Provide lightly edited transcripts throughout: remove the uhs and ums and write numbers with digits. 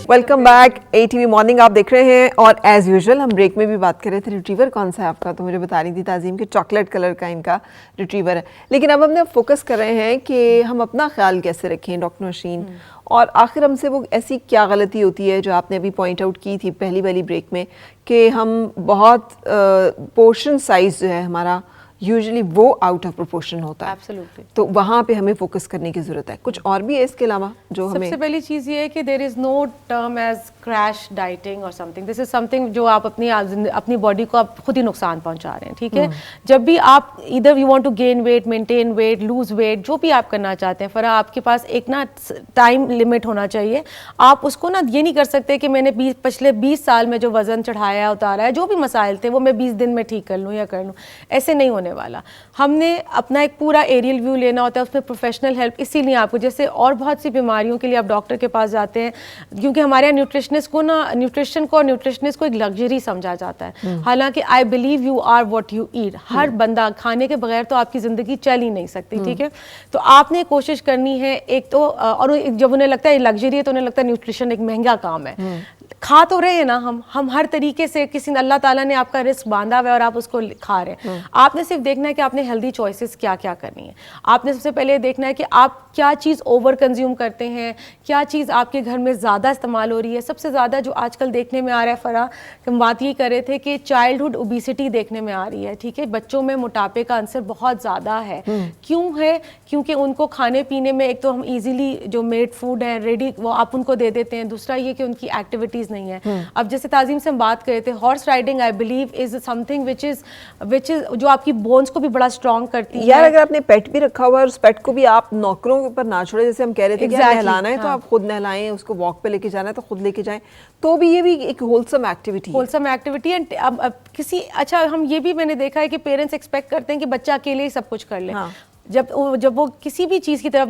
Welcome back ATV morning आप देख रहे हैं और एज यूजुअल हम ब्रेक में भी बात कर रहे थे रिट्रीवर कौन सा है आपका, तो मुझे बता रही थी ताज़ीम कि चॉकलेट कलर का इनका रिट्रीवर है। लेकिन अब हमने फोकस कर रहे हैं कि हम अपना ख्याल कैसे रखें डॉक्टर नौशीन, और आखिर हमसे वो ऐसी क्या गलती होती है जो आपने अभी पॉइंट आउट की थी पहली वाली ब्रेक में कि हम बहुत पोर्शन साइज जो है हमारा यूजुअली वो आउट ऑफ प्रोपोर्शन होता है। Absolutely. तो वहाँ पे हमें फोकस करने की ज़रूरत है। कुछ और भी है इसके अलावा जो हमें? सबसे पहली चीज़ ये है कि there is no term as crash dieting और समथिंग। दिस इज समथिंग जो आप अपनी बॉडी को आप खुद ही नुकसान पहुंचा रहे हैं, ठीक है। जब भी आप इधर you want to gain weight, maintain weight, lose weight, जो भी आप करना चाहते हैं, फरा आपके पास एक ना टाइम लिमिट होना चाहिए। आप उसको ना ये नहीं कर सकते कि मैंने पिछले 20 साल में जो वजन चढ़ाया उतारा है, जो भी मसाइल थे वो मैं 20 दिन में ठीक कर लूँ या कर लूँ, ऐसे नहीं होने वाला। हमने अपना एक पूरा एरियल व्यू लेना होता है, उसमें प्रोफेशनल हेल्प। इसीलिए आपको जैसे और बहुत सी बीमारियों के लिए आप डॉक्टर के पास जाते हैं, क्योंकि हमारे यहाँ न्यूट्रिशनिस्ट को ना न्यूट्रिशन को और न्यूट्रिशनिस्ट को एक लग्जरी समझा जाता है। हालांकि I believe you are what you eat. हर बंदा खाने के बगैर तो आपकी ज़िंदगी चल ही नहीं सकती, ठीक है। तो आपने कोशिश करनी है एक तो, और जब उन्हें लगता है लग्जरी है तो उन्हें लगता है न्यूट्रिशन एक महंगा काम है। खा तो रहे हैं ना हम हर तरीके से, किसी अल्लाह ताला ने आपका रिस्क बांधा हुआ है और आप उसको खा रहे हैं। आपने सिर्फ देखना है कि आपने हेल्दी चॉइसेस क्या क्या करनी है। आपने सबसे पहले देखना है कि आप क्या चीज़ ओवर कंज्यूम करते हैं, क्या चीज़ आपके घर में ज़्यादा इस्तेमाल हो रही है। सबसे ज़्यादा जो आजकल देखने में आ रहा है, फरा हम बात ये कर रहे थे कि चाइल्डहुड ओबेसिटी देखने में आ रही है, ठीक है। बच्चों में मोटापे का अंसर बहुत ज़्यादा है। क्यों है? क्योंकि उनको खाने पीने में एक तो हम ईजिली जो मेड फूड है रेडी वो आप उनको दे देते हैं, दूसरा ये कि उनकी एक्टिविटीज़ नहीं है। अब जैसे ताज़ीम से हम बात कर रहे थे, horse riding I believe is something which is जो आपकी बोन्स को भी बड़ा स्ट्रॉन्ग करती है। यार अगर आपने पेट भी रखा हुआ है और उस पेट को भी आप नौकरों के ऊपर ना छोड़े, जैसे हम कह रहे थे कि नहलाना है तो आप खुद नहलाएं, उसको वॉक पे लेके जाना है तो खुद लेके जाएं, तो भी ये भी एक होलसम एक्टिविटी है। अब किसी अच्छा हम ये भी मैंने देखा है कि पेरेंट्स एक्सपेक्ट करते हैं कि बच्चा अकेले ही सब कुछ कर ले। हाँ। जब वो किसी भी चीज़ की तरफ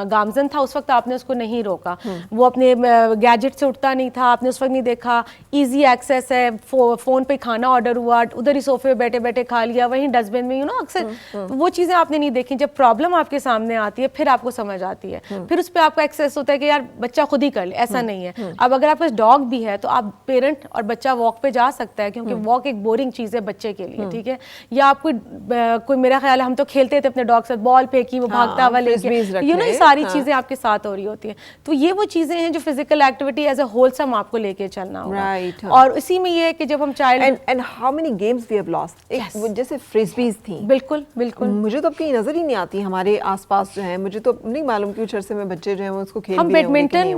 गामजन था उस वक्त आपने उसको नहीं रोका। वो अपने गैजेट से उठता नहीं था, आपने उस वक्त नहीं देखा इजी एक्सेस है, फ़ोन पे खाना ऑर्डर हुआ, उधर ही सोफे पे बैठे बैठे खा लिया, वहीं डस्टबिन में अक्सर वो चीज़ें आपने नहीं देखी। जब प्रॉब्लम आपके सामने आती है फिर आपको समझ आती है, फिर उस पर आपका एक्सेस होता है कि यार बच्चा खुद ही कर ले। ऐसा नहीं है। अब अगर आपके पास डॉग भी है तो आप पेरेंट और बच्चा वॉक पे जा सकता है, क्योंकि वॉक एक बोरिंग चीज़ है बच्चे के लिए, ठीक है। या आप कोई मेरा ख्याल है हम तो खेलते थे अपने डॉग साथ, बॉल फेंकी वो भागता हुआ लेके, ये सारी चीजें आपके साथ हो रही होती हैं। तो ये वो चीजें हैं जो physical activity as a wholesome आपको लेके चलना होगा। और इसी में ये है कि जब हम child and how many games we have lost, जैसे फ्रिस्बीज थी। बिल्कुल बिल्कुल, मुझे तो अब कहीं नजर ही नहीं आती हमारे आसपास जो है। मुझे तो नहीं मालूम कि कुछ अरसे में बच्चे जो है वो उसको खेल हम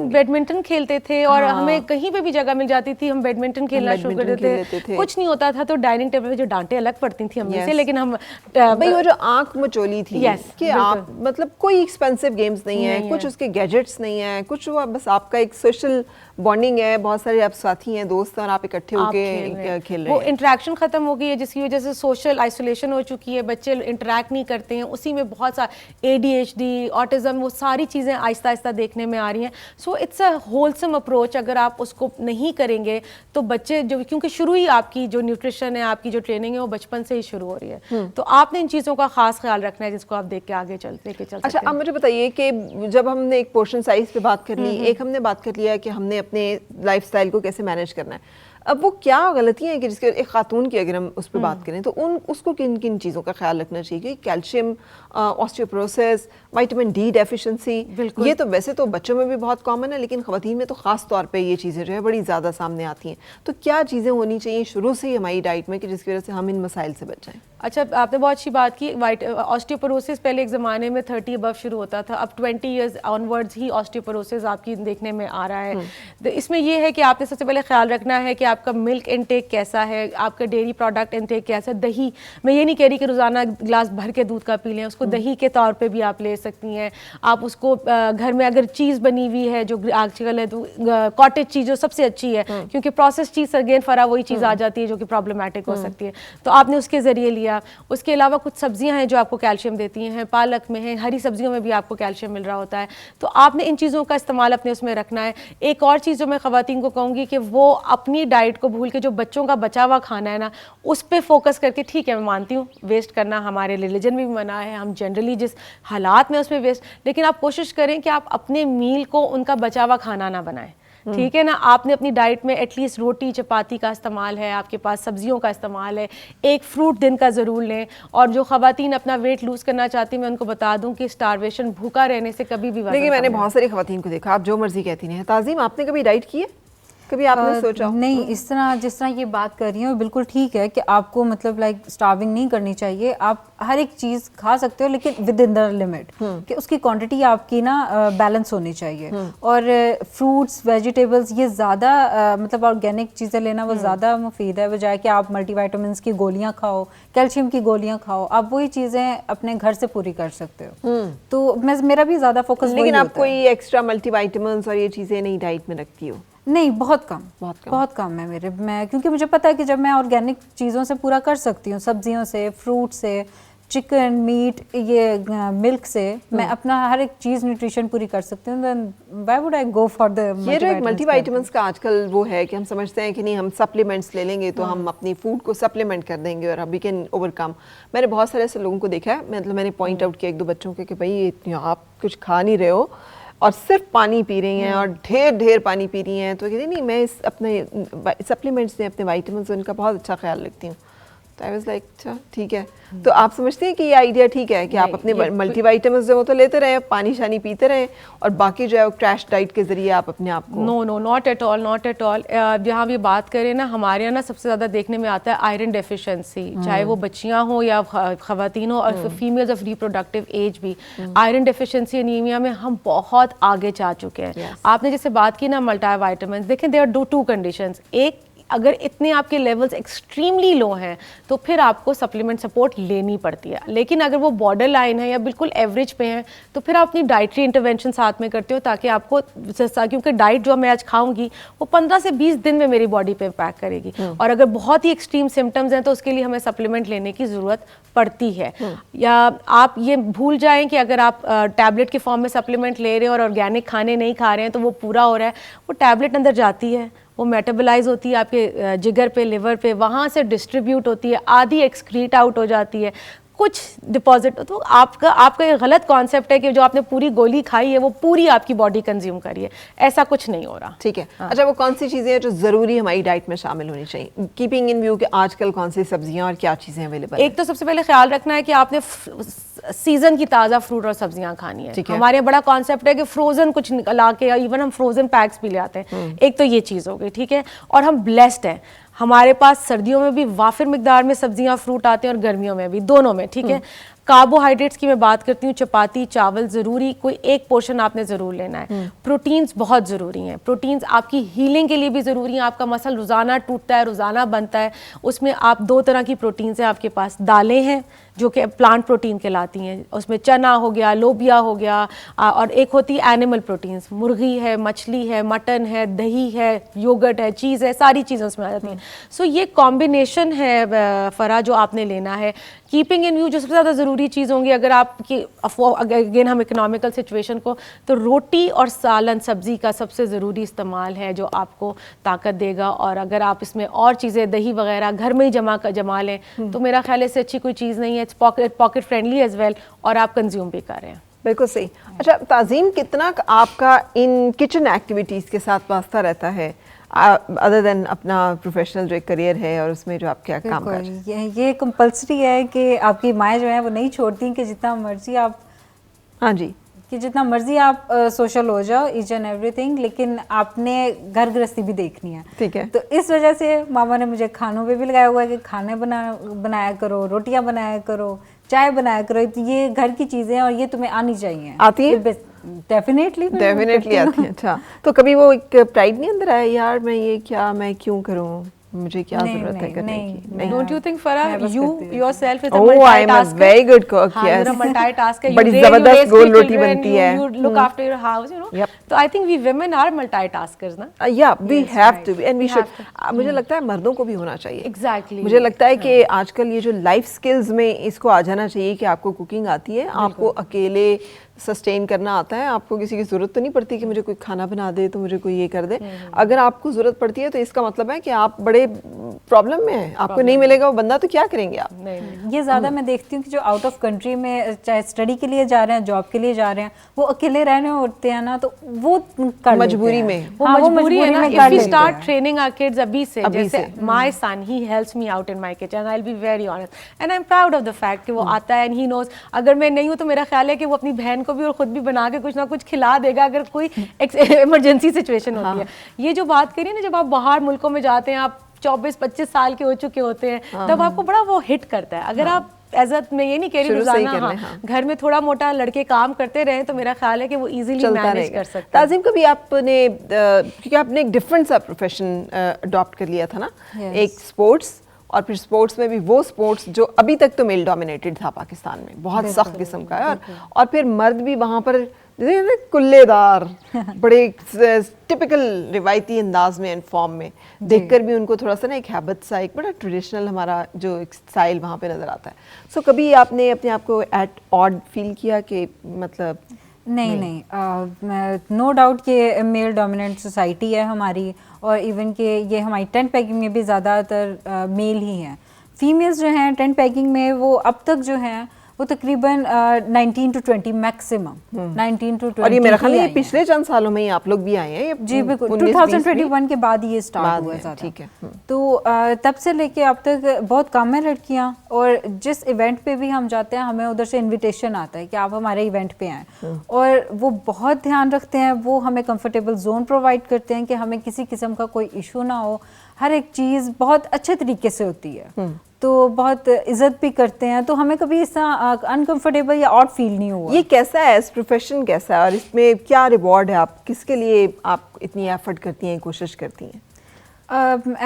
बैडमिंटन खेलते थे और हमें कहीं पे भी जगह मिल जाती थी, हम बैडमिंटन खेलना शुरू कर देते थे। कुछ नहीं होता था तो डाइनिंग टेबल पे जो डांटे अलग पड़ती थी हमें से, लेकिन हम भाई वो जो आंख मचोली थी कि आप मतलब कोई एक्सपेंसिव गेम्स नहीं है, कुछ उसके गैजेट्स नहीं है, कुछ वो बस आपका एक सोशल बॉन्डिंग है, बहुत सारे आप साथी हैं, दोस्त हैं और आप इकट्ठे होकर खेल रहे हैं। वो इंटरेक्शन खत्म हो गई है जिसकी वजह से सोशल आइसोलेशन हो चुकी है, बच्चे इंटरेक्ट नहीं करते हैं। उसी में बहुत सारा ADHD, ऑटिज्म, वो सारी चीज़ें आहिस्ता आहिस्ता देखने में आ रही हैं। So it's a wholesome approach. अगर आप उसको नहीं करेंगे तो बच्चे जो, क्योंकि शुरू ही आपकी जो न्यूट्रिशन है, आपकी जो ट्रेनिंग है वो बचपन से ही शुरू हो रही है, तो आपने इन चीज़ों का खास ख्याल रखना है जिसको आप देख के आगे चलते चल। अच्छा, अब मुझे बताइए कि जब हमने एक पोर्शन साइज पे बात कर ली, एक हमने बात कर लिया कि हमने अपने लाइफस्टाइल को कैसे मैनेज करना है, अब वो क्या गलतियां हैं कि जिसके एक खातून की अगर हम उस पर बात करें तो उसको किन किन चीज़ों का ख्याल रखना चाहिए? Calcium, osteoporosis, vitamin D deficiency, ये तो वैसे तो बच्चों में भी बहुत कॉमन है, लेकिन ख़वातीन में तो ख़ास तौर पे ये चीज़ें जो है बड़ी ज़्यादा सामने आती हैं। तो क्या चीज़ें होनी चाहिए शुरू से ही हमारी डाइट में कि जिसकी वजह से हम इन मसाइल से बच जाएँ? अच्छा, आपने बहुत अच्छी बात की। ऑस्टियोपोरोसिस पहले एक ज़माने में 30 अबव शुरू होता था, अब 20 ईयर्स ऑनवर्ड्स ही ऑस्टियोपोरोसिस आपकी देखने में आ रहा है। तो इसमें यह है कि आपने सबसे पहले ख्याल रखना है कि आपका मिल्क इनटेक कैसा है, आपका डेयरी प्रोडक्ट इनटेक कैसा है। दही, मैं ये नहीं कह रही कि रोज़ाना गिलास भर के दूध का पी लें, उसको दही के तौर पे भी आप ले सकती हैं। आप उसको घर में अगर चीज़ बनी हुई है जो आजकल है तो कॉटेज चीज़ जो सबसे अच्छी है, क्योंकि प्रोसेस चीज़ अगेन फरा वही चीज़ आ जाती है जो कि प्रॉब्लमेटिक हो सकती है, तो आपने उसके ज़रिए लिया। गया। उसके अलावा कुछ सब्जियां हैं जो आपको कैल्शियम देती हैं, पालक में है, हरी सब्जियों में भी आपको कैल्शियम मिल रहा होता है, तो आपने इन चीज़ों का इस्तेमाल अपने उसमें रखना है। एक और चीज़ जो मैं ख़वातीन को कहूँगी कि वो अपनी डाइट को भूल के जो बच्चों का बचा हुआ खाना है ना, उस पर फोकस करके, ठीक है मैं मानती हूँ वेस्ट करना हमारे रिलीजन में भी मना है, हम जनरली जिस हालात में उसमें वेस्ट, लेकिन आप कोशिश करें कि आप अपने मील को उनका बचा हुआ खाना ना बनाएं, ठीक है ना। आपने अपनी डाइट में एटलीस्ट रोटी चपाती का इस्तेमाल है, आपके पास सब्जियों का इस्तेमाल है, एक फ्रूट दिन का ज़रूर लें। और जो ख़वातीन अपना वेट लूज़ करना चाहती हैं, मैं उनको बता दूं कि स्टारवेशन, भूखा रहने से कभी भी वज़न देखिए मैंने कम बहुत सारी ख़वातीन को देखा, आप जो मर्जी कहती हैं। ताज़ीम, आपने कभी डाइट की है? कभी आपने सोचा? नहीं, इस तरह जिस तरह ये बात कर रही हैं बिल्कुल ठीक है कि आपको मतलब लाइक स्टार्विंग नहीं करनी चाहिए। आप हर एक चीज़ खा सकते हो लेकिन विद इन द लिमिट, कि उसकी क्वांटिटी आपकी ना बैलेंस होनी चाहिए। और फ्रूट्स वेजिटेबल्स ये ज़्यादा मतलब ऑर्गेनिक चीज़ें लेना वो ज़्यादा मुफीद है, बजाय कि आप मल्टीविटामिन्स की गोलियाँ खाओ, कैल्शियम की गोलियाँ खाओ। आप वही चीज़ें अपने घर से पूरी कर सकते हो। तो मेरा भी ज़्यादा फोकस, लेकिन आप कोई एक्स्ट्रा मल्टीविटामिन्स और ये चीज़ें नहीं डाइट में रखती हो? नहीं, बहुत कम है मेरे। मैं क्योंकि मुझे पता है कि जब मैं ऑर्गेनिक चीज़ों से पूरा कर सकती हूँ, सब्जियों से, फ्रूट से, चिकन, मीट, ये मिल्क से मैं अपना हर एक चीज़ न्यूट्रिशन पूरी कर सकती हूँ, then why would I go for the ये जो एक मल्टीविटामिन्स का आजकल वो है कि हम समझते हैं कि नहीं हम सप्लीमेंट्स ले लेंगे तो हम अपनी फूड को सप्लीमेंट कर देंगे और वी कैन ओवरकम। मैंने बहुत सारे ऐसे लोगों को देखा है, मतलब मैंने पॉइंट आउट किया एक दो बच्चों के कि भाई आप कुछ खा नहीं रहे हो और सिर्फ पानी पी रही हैं और ढेर पानी पी रही हैं, तो कहती नहीं मैं इस अपने सप्लीमेंट्स में अपने विटामिन्स उनका बहुत अच्छा ख्याल रखती हूँ। तो आई वाज लाइक अच्छा ठीक है। तो आप समझते हैं कि ये आइडिया ठीक है कि आप अपने मल्टीविटामिन्स जो वो तो लेते रहें, पानी शानी पीते रहें और बाकी जो है वो क्रैश डाइट के जरिए आप अपने आप को? No, not at all, not at all. जहाँ भी बात करें ना, हमारे यहाँ ना सबसे ज़्यादा देखने में आता है आयरन डेफिशिएंसी, चाहे वो बच्चियाँ हो या ख़वातीन हो और फीमेल्स ऑफ रिप्रोडक्टिव एज भी। आयरन डेफिशिएंसी एनीमिया में हम बहुत आगे जा चुके हैं। आपने जैसे बात की ना मल्टीविटामिन्स, देखें देयर आर टू कंडीशंस। एक, अगर इतने आपके लेवल्स एक्सट्रीमली लो हैं तो फिर आपको सप्लीमेंट सपोर्ट लेनी पड़ती है, लेकिन अगर वो बॉर्डर लाइन है या बिल्कुल एवरेज पे हैं तो फिर आप अपनी डाइटरी इंटरवेंशन साथ में करते हो ताकि आपको, क्योंकि डाइट जो मैं आज खाऊंगी वो 15 से 20 दिन में मेरी बॉडी पे इम्पैक्ट करेगी। और अगर बहुत ही एक्सट्रीम सिम्टम्स हैं तो उसके लिए हमें सप्लीमेंट लेने की ज़रूरत पड़ती है। या आप ये भूल जाएं कि अगर आप टैबलेट के फॉर्म में सप्लीमेंट ले रहे हैं और ऑर्गेनिक खाने नहीं खा रहे हैं तो वो पूरा हो रहा है, वो टैबलेट अंदर जाती है, वो मेटाबोलाइज होती है आपके जिगर पे, लिवर पे, वहाँ से डिस्ट्रीब्यूट होती है, आधी एक्सक्रीट आउट हो जाती है, कुछ डिपॉजिट। तो आपका ये गलत कॉन्सेप्ट है कि जो आपने पूरी गोली खाई है वो पूरी आपकी बॉडी कंज्यूम करी है, ऐसा कुछ नहीं हो रहा। ठीक है। अच्छा, वो कौन सी चीज़ें हैं जो ज़रूरी हमारी डाइट में शामिल होनी चाहिए, कीपिंग इन व्यू कि आजकल कौन सी सब्जियां और क्या चीज़ें अवेलेबल? एक तो सबसे पहले ख्याल रखना है कि आपने सीजन की ताज़ा फ्रूट और सब्जियां खानी है। हमारे यहाँ बड़ा कॉन्सेप्ट है कि फ्रोजन कुछ ला के, इवन हम फ्रोजन पैक्स भी ले आते हैं। एक तो ये चीज़ हो गई, ठीक है। और हम ब्लेस्ड हैं, हमारे पास सर्दियों में भी वाफिर मिकदार में सब्जियां फ्रूट आते हैं और गर्मियों में भी, दोनों में, ठीक है। कार्बोहाइड्रेट्स की मैं बात करती हूँ, चपाती, चावल ज़रूरी, कोई एक पोर्शन आपने ज़रूर लेना है। प्रोटीन्स बहुत ज़रूरी हैं, प्रोटीन्स आपकी हीलिंग के लिए भी ज़रूरी हैं। आपका मसल रोज़ाना टूटता है, रोज़ाना बनता है, उसमें आप दो तरह की प्रोटीन्स हैं आपके पास। दालें हैं जो कि प्लांट प्रोटीन कहलाती हैं, उसमें चना हो गया, लोबिया हो गया, और एक होती है एनिमल प्रोटीन्स, मुर्गी है, मछली है, मटन है, दही है, योगर्ट है, चीज़ है, सारी चीज़ें उसमें आ जाती हैं। सो ये कॉम्बिनेशन है फरा जो आपने लेना है। कीपिंग इन व्यू जो सबसे ज़्यादा ज़रूरी चीज़ होंगी, अगर आपकी अगेन हम इकोनॉमिकल सिचुएशन को, तो रोटी और सालन सब्ज़ी का सबसे ज़रूरी इस्तेमाल है जो आपको ताकत देगा। और अगर आप इसमें और चीज़ें, दही वगैरह घर में ही जमा लें तो मेरा ख्याल है इससे अच्छी कोई चीज़ नहीं है। It's pocket friendly as well, और आप कंज्यूम भी कर रहे हैं। बिल्कुल सही। अच्छा ताज़ीम, कितना आपका इन किचन एक्टिविटीज़ के साथ वास्ता रहता है अदर देन अपना प्रोफेशनल जो करियर है और उसमें जो आप क्या काम कर रहे हैं? ये कंपल्सरी है कि आपकी माएँ जो हैं वो नहीं छोड़ती कि जितना मर्जी आप, हाँ जी, कि जितना मर्जी आप सोशल हो जाओ, ईच एंड एवरीथिंग, लेकिन आपने घर गृहस्थी भी देखनी है। ठीक है। तो इस वजह से मामा ने मुझे खानों पे भी लगाया हुआ है कि खाने बनाया करो, रोटियां बनाया करो, चाय बनाया करो, तो ये घर की चीजें और ये तुम्हें आनी चाहिए। आती है? डेफिनेटली आती है। अच्छा, तो कभी वो एक प्राइड नहीं अंदर आया, यार मैं क्यों करूँ? मुझे क्या जरूरत है करने की? नहीं। Don't you think Farah, मैं बस you करती हूँ। yourself is a Oh, I am a multitasker? very good cook, हाँ, yes. you're a multitasker. बड़ी you जबरदस्त raise गोल three रोटी children, बनती है। You look after your house, you know. Yep. तो I think we women are multitaskers, ना? Yeah, we have to be and we We should. have मुझे लगता है मर्दों को भी होना चाहिए। Exactly. मुझे लगता है कि आजकल ये जो लाइफ स्किल्स में इसको आ जाना चाहिए कि आपको कुकिंग आती है, आपको अकेले सस्टेन करना आता है, आपको किसी की ज़रूरत तो नहीं पड़ती कि मुझे कोई खाना बना दे तो मुझे कोई ये कर दे। अगर आपको ज़रूरत पड़ती है तो इसका मतलब है कि आप बड़े प्रॉब्लम में हैं, आपको नहीं मिलेगा वो बंदा तो क्या करेंगे आप? नहीं। ये ज़्यादा मैं देखती हूँ कि जो आउट ऑफ कंट्री में चाहे स्टडी के लिए जा रहे हैं, जॉब के लिए जा रहे हैं, वो अकेले रहने होते हैं ना, तो वो कर मजबूरी लेते में। हैं। वो हाँ, मजबूरी है ना। में If कर we लेते start हैं। training our kids अभी से, अभी जैसे से। my son, he helps me out in my kitchen. I'll be very honest, and I'm proud of the fact कि वो आता है and he knows. अगर मैं नहीं हूँ तो मेरा ख्याल है कि वो अपनी बहन को भी और खुद भी बना के कुछ ना कुछ खिला देगा अगर कोई इमरजेंसी सिचुएशन होती है। ये जो बात करिए ना, जब आप बाहर मुल्कों में जाते हैं, आप 24-25 साल के हो चुके होते हैं, तब आपको बड़ा वो हिट करता है। अगर आप एज़त मैं ये नहीं कह रही शुरू से ही रोजाना, कर लें, हाँ, घर में थोड़ा मोटा लड़के काम करते रहे तो मेरा ख्याल है कि वो इजीली चलता मैनेज रहेगा। कर सकते हैं। ताज़िम, कभी आपने क्योंकि आपने एक डिफरेंट सा प्रोफेशन अडॉप्ट कर लिया था ना, Yes. एक स्पोर्ट्स, और फिर स्पोर्ट्स में भी वो स्पोर्ट्स जो अभी तक तो मेल डोमिनेटेड था पाकिस्तान में, बहुत सख्त किस्म का है, और फिर मर्द भी वहाँ पर कुल्लेदार बड़े टिपिकल रिवायती अंदाज में एंड फॉर्म में देखकर भी उनको थोड़ा सा ना एक हैबिट सा, एक बड़ा ट्रेडिशनल हमारा जो एक स्टाइल वहाँ पे नज़र आता है। सो कभी आपने अपने आप को एट ऑड फील किया कि मतलब नहीं, नो डाउट कि मेल डोमिनेंट सोसाइटी है हमारी, और इवन कि ये हमारी टेंट पैकिंग में भी ज़्यादातर मेल ही हैं। फीमेल्स जो हैं टेंट पैकिंग में वो अब तक जो हैं वो तकरीबन 19 to 20 मैक्सिमम 19 to 20। और ये मेरा ख्याल है ये पिछले चंद सालों में ही आप लोग भी आए हैं, ये जी बिल्कुल 2021 के बाद ये स्टार्ट हुआ है ज़्यादा। ठीक है। तो तब से लेके अब तक बहुत कम है लड़कियां, और जिस इवेंट पे भी हम जाते हैं हमें उधर से इनविटेशन आता है कि आप हमारे इवेंट पे आएँ, और वो बहुत ध्यान रखते हैं, वो हमें कंफर्टेबल जोन प्रोवाइड करते हैं कि हमें किसी किस्म का कोई इशू ना हो, हर एक चीज़ बहुत अच्छे तरीके से होती है, तो बहुत इज्जत भी करते हैं, तो हमें कभी इस अनकंफर्टेबल या ऑड फील नहीं हुआ। ये कैसा है, इस प्रोफेशन कैसा है, और इसमें क्या रिवॉर्ड है, आप किसके लिए आप इतनी एफर्ट करती हैं, कोशिश करती हैं?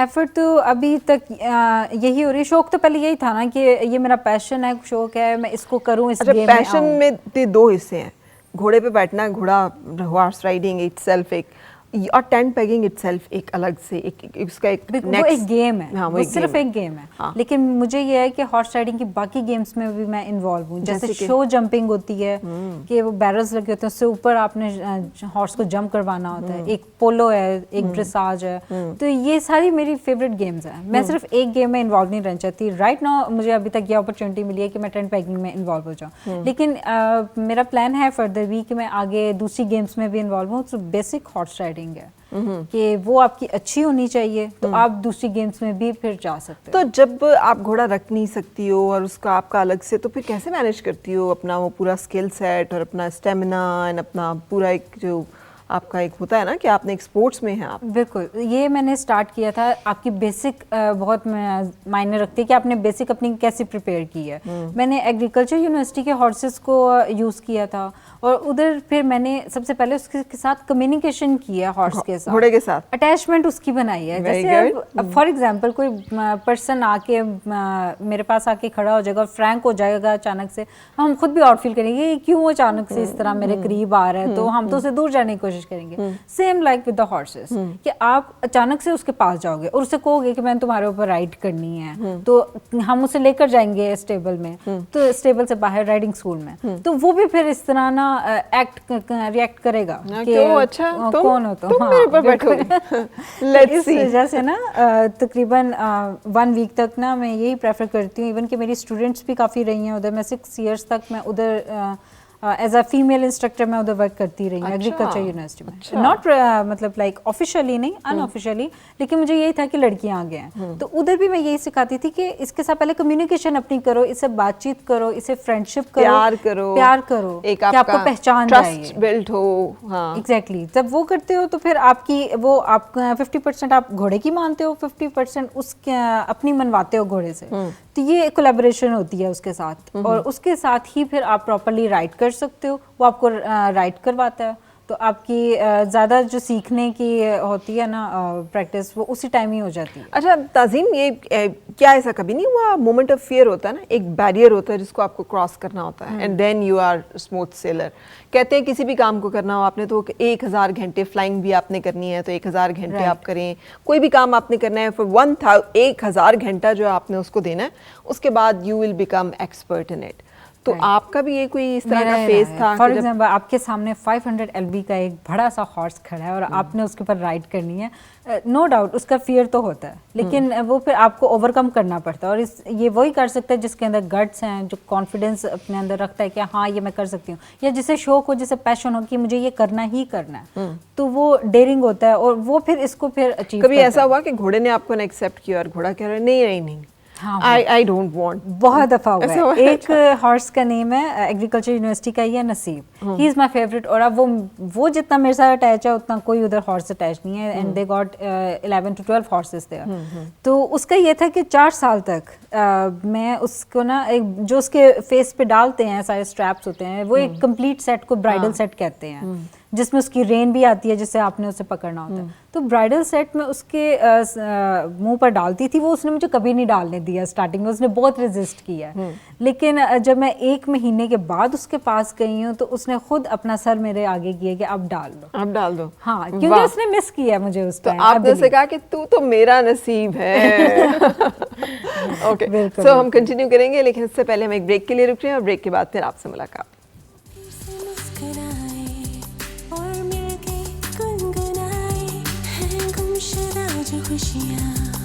एफर्ट तो अभी तक यही हो रही है। शौक तो पहले यही था ना कि ये मेरा पैशन है, शौक है, मैं इसको करूं, इस गेम में आऊं। पैशन में दो हिस्से हैं, घोड़े पे बैठना, घोड़ा हॉर्स राइडिंग इटसेल्फ एक, और टेंट पैकिंग इटसेल्फ एक अलग से एक उसका एक वो एक गेम है। हाँ, वो सिर्फ एक गेम है। हाँ। लेकिन मुझे ये है कि हॉर्स राइडिंग की बाकी गेम्स में भी मैं इन्वॉल्व हूँ, जैसे शो जंपिंग होती है कि वो बैरल्स लगे होते हैं, उससे ऊपर आपने हॉर्स को जंप करवाना होता है, एक पोलो है, एक ड्रेसाज है, तो ये सारी मेरी फेवरेट गेम्स हैं। मैं सिर्फ एक गेम में इन्वॉल्व नहीं रहना चाहती। राइट नाउ मुझे अभी तक ये अपॉर्चुनिटी मिली है कि मैं टेंट पैकिंग में इन्वॉल्व हो जाऊँ, लेकिन मेरा प्लान है फर्दर भी कि मैं आगे दूसरी गेम्स में भी इन्वॉल्व हूँ। तो बेसिक हॉर्स राइडिंग है कि वो आपकी अच्छी होनी चाहिए, तो आप दूसरी गेम्स में भी फिर जा सकते हो। तो जब आप घोड़ा रख नहीं सकती हो और उसका आपका अलग से, तो फिर कैसे मैनेज करती हो अपना वो पूरा स्किल सेट और अपना स्टेमिना एंड अपना पूरा एक जो आपका एक होता है ना कि आपने एक स्पोर्ट्स में है आप? बिल्कुल, ये मैंने स्टार्ट किया था। आपकी बेसिक बहुत मायने रखती है कि आपने बेसिक अपनी कैसे प्रिपेयर की है। मैंने एग्रीकल्चर यूनिवर्सिटी के हॉर्सेस को यूज़ किया था, और उधर फिर मैंने सबसे पहले उसके साथ कम्युनिकेशन किया, हॉर्स के साथ, घोड़े के साथ अटैचमेंट उसकी बनाई है। जैसे फॉर एग्जांपल कोई पर्सन आके मेरे पास आके खड़ा हो जाएगा, फ्रैंक हो जाएगा अचानक से, हम खुद भी आउट फील करेंगे ये क्यों अचानक से इस तरह मेरे करीब आ रहा है, तो हम तो उसे दूर जाने की कोशिश करेंगे। Same like with the horses, कि आप अचानक से उसके पास जाओगे और उसे कहोगे कि मैंने तुम्हारे ऊपर राइड करनी है, तो हम उसे लेकर जाएंगे स्टेबल में, तो स्टेबल से बाहर राइडिंग स्कूल में, तो वो भी फिर इस तरह ना रिएक्ट करेगा कि अच्छा कौन हो तुम मेरे ऊपर बैठोगे। इस वजह से ना तकरीबन 1 वीक तक ना मैं यही प्रेफर करती हूँ। इवन कि मेरी स्टूडेंट्स भी काफ़ी रही हैं उधर, मैं 6 इयर्स तक मैं उधर एज अ फीमेल इंस्ट्रक्टर मैं उधर वर्क करती रही हूँ एग्रीकल्चर यूनिवर्सिटी में। नॉट मतलब लाइक ऑफिशियली नहीं, अनऑफिशियली, लेकिन मुझे यही था कि लड़कियां आगे हैं, तो उधर भी मैं यही सिखाती थी कि इसके साथ पहले कम्युनिकेशन अपनी करो, इससे बातचीत करो, इसे फ्रेंडशिप करो, प्यार करो, एक कि आपको पहचान ट्रस्ट बिल्ड हो। हाँ एग्जैक्टली, जब वो करते हो तो फिर आपकी वो आप 50% आप घोड़े की मानते हो, 50% उसके अपनी मनवाते हो घोड़े से, तो ये कोलैबोरेशन होती है उसके साथ, और उसके साथ ही फिर आप प्रॉपर्ली राइड कर सकते हो, वो आपको राइड करवाता है। तो आपकी ज़्यादा जो सीखने की होती है ना प्रैक्टिस, वो उसी टाइम ही हो जाती है। अच्छा ताज़ीम, ये क्या ऐसा कभी नहीं हुआ, मोमेंट ऑफ फियर होता है ना, एक बैरियर होता है जिसको आपको क्रॉस करना होता है and then you are smooth sailor. कहते हैं किसी भी काम को करना हो आपने तो 1000 घंटे, फ्लाइंग भी आपने करनी है तो 1000 घंटे आप करें, कोई भी काम आपने करना है फॉर 1000 घंटा जो आपने उसको देना है, उसके बाद you will become expert in it. तो आपका भी ये कोई इस तरह का फेज था? फॉर एग्जाम्पल आपके सामने 500 LB का एक बड़ा सा हॉर्स खड़ा है और आपने उसके ऊपर राइड करनी है, नो डाउट उसका फियर तो होता है, लेकिन वो फिर आपको ओवरकम करना पड़ता है। और ये वही कर सकता है जिसके अंदर गट्स हैं, जो कॉन्फिडेंस अपने अंदर रखता है कि हाँ ये मैं कर सकती हूँ, या जिसे शौक हो, जिसे पैशन हो कि मुझे ये करना ही करना है, तो वो डेयरिंग होता है और वो फिर इसको फिर अचीव। कभी ऐसा हुआ कि घोड़े ने आपको ना एक्सेप्ट किया और घोड़ा कह रहा है नहीं नहीं नहीं, I don't want? बहुत दफा हुआ ऐसा है। हुआ है? एक हॉर्स का नेम है एग्रीकल्चर यूनिवर्सिटी का ही है, नसीब। He is my favourite. और अब वो जितना मेरे साथ अटैच है उतना कोई उधर हॉर्स अटैच नहीं है, and they got 11 to 12 horses there. तो उसका ये था कि 4 साल तक मैं उसको ना जो उसके फेस पे डालते हैं सारे स्ट्रैप्स होते हैं, वो एक कंप्लीट सेट को ब्राइडल सेट कहते हैं, जिसमें उसकी रेन भी आती है जिससे आपने उसे पकड़ना होता है। तो ब्राइडल सेट में उसके मुंह पर डालती थी, वो उसने मुझे कभी नहीं डालने दिया स्टार्टिंग में, उसने बहुत रेजिस्ट किया। लेकिन जब मैं 1 महीने के बाद उसके पास गई हूँ तो उसने खुद अपना सर मेरे आगे किया कि अब डाल दो, आप डाल दो। हाँ, क्योंकि उसने मिस किया मुझे उस तो टाइम। आपने उसे कहा कि तू तो मेरा नसीब है। ओके, सो हम कंटिन्यू करेंगे, लेकिन इससे पहले हम एक ब्रेक के लिए रुक रहे हैं और ब्रेक के बाद फिर आपसे मुलाकात। खुशियाँ